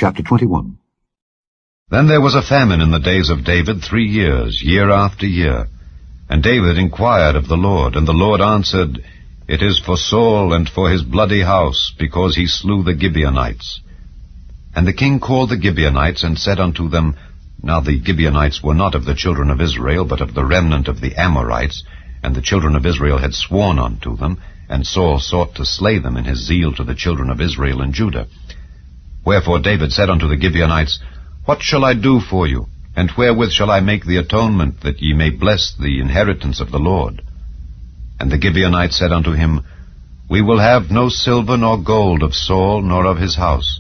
Chapter 21. Then there was a famine in the days of David 3 years, year after year. And David inquired of the Lord, and the Lord answered, It is for Saul and for his bloody house, because he slew the Gibeonites. And the king called the Gibeonites, and said unto them, Now the Gibeonites were not of the children of Israel, but of the remnant of the Amorites, and the children of Israel had sworn unto them, and Saul sought to slay them in his zeal to the children of Israel and Judah. Wherefore David said unto the Gibeonites, What shall I do for you? And wherewith shall I make the atonement, that ye may bless the inheritance of the Lord? And the Gibeonites said unto him, We will have no silver nor gold of Saul, nor of his house,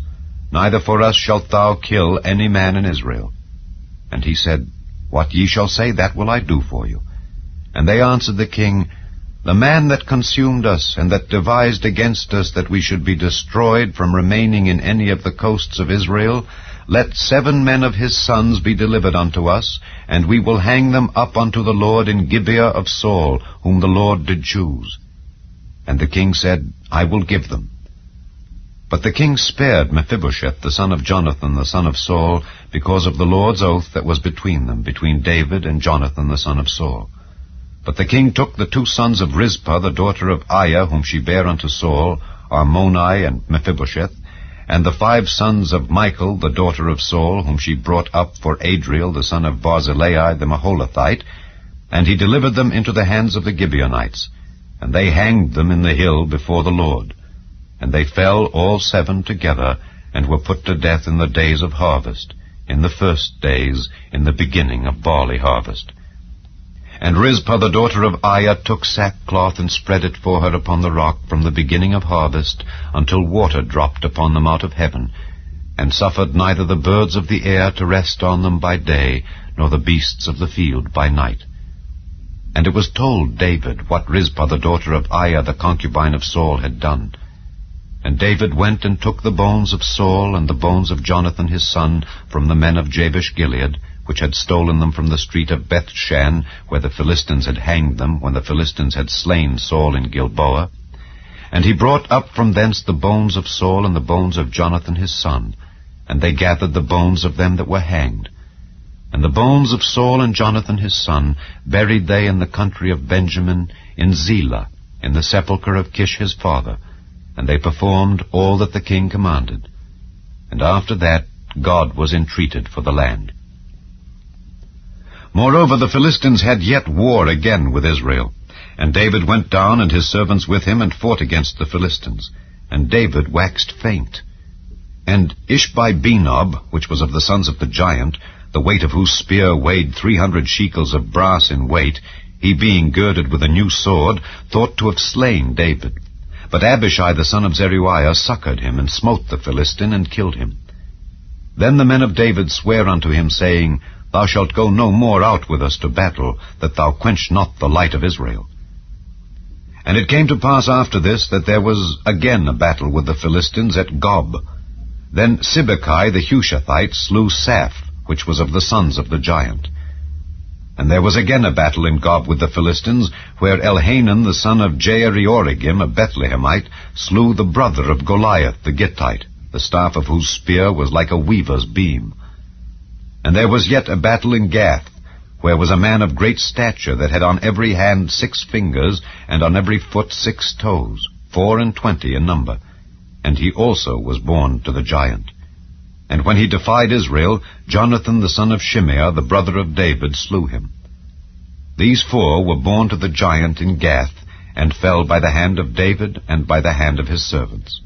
neither for us shalt thou kill any man in Israel. And he said, What ye shall say, that will I do for you. And they answered the king, The man that consumed us, and that devised against us that we should be destroyed from remaining in any of the coasts of Israel, let 7 men of his sons be delivered unto us, and we will hang them up unto the Lord in Gibeah of Saul, whom the Lord did choose. And the king said, I will give them. But the king spared Mephibosheth, the son of Jonathan, the son of Saul, because of the Lord's oath that was between them, between David and Jonathan, the son of Saul. But the king took the 2 sons of Rizpah, the daughter of Aiah, whom she bare unto Saul, Armoni and Mephibosheth, and the 5 sons of Michal, the daughter of Saul, whom she brought up for Adriel, the son of Barzillai the Maholathite, and he delivered them into the hands of the Gibeonites, and they hanged them in the hill before the Lord. And they fell all 7 together, and were put to death in the days of harvest, in the first days, in the beginning of barley harvest. And Rizpah the daughter of Aiah took sackcloth, and spread it for her upon the rock from the beginning of harvest, until water dropped upon them out of heaven, and suffered neither the birds of the air to rest on them by day, nor the beasts of the field by night. And it was told David what Rizpah the daughter of Aiah the concubine of Saul had done. And David went and took the bones of Saul and the bones of Jonathan his son from the men of Jabesh-Gilead, which had stolen them from the street of Bethshan, where the Philistines had hanged them, when the Philistines had slain Saul in Gilboa. And he brought up from thence the bones of Saul and the bones of Jonathan his son, and they gathered the bones of them that were hanged. And the bones of Saul and Jonathan his son buried they in the country of Benjamin, in Zelah, in the sepulchre of Kish his father, and they performed all that the king commanded. And after that God was entreated for the land. Moreover, the Philistines had yet war again with Israel. And David went down, and his servants with him, and fought against the Philistines. And David waxed faint. And Ishbi-Benob, which was of the sons of the giant, the weight of whose spear weighed 300 shekels of brass in weight, he being girded with a new sword, thought to have slain David. But Abishai the son of Zeruiah succored him, and smote the Philistine, and killed him. Then the men of David sware unto him, saying, Thou shalt go no more out with us to battle, that thou quench not the light of Israel. And it came to pass after this, that there was again a battle with the Philistines at Gob. Then Sibbecai the Hushathite slew Saph, which was of the sons of the giant. And there was again a battle in Gob with the Philistines, where Elhanan the son of Jaare-Oregim, a Bethlehemite, slew the brother of Goliath the Gittite, the staff of whose spear was like a weaver's beam. And there was yet a battle in Gath, where was a man of great stature, that had on every hand 6 fingers, and on every foot 6 toes, 24 in number. And he also was born to the giant. And when he defied Israel, Jonathan the son of Shimeah, the brother of David, slew him. These 4 were born to the giant in Gath, and fell by the hand of David and by the hand of his servants.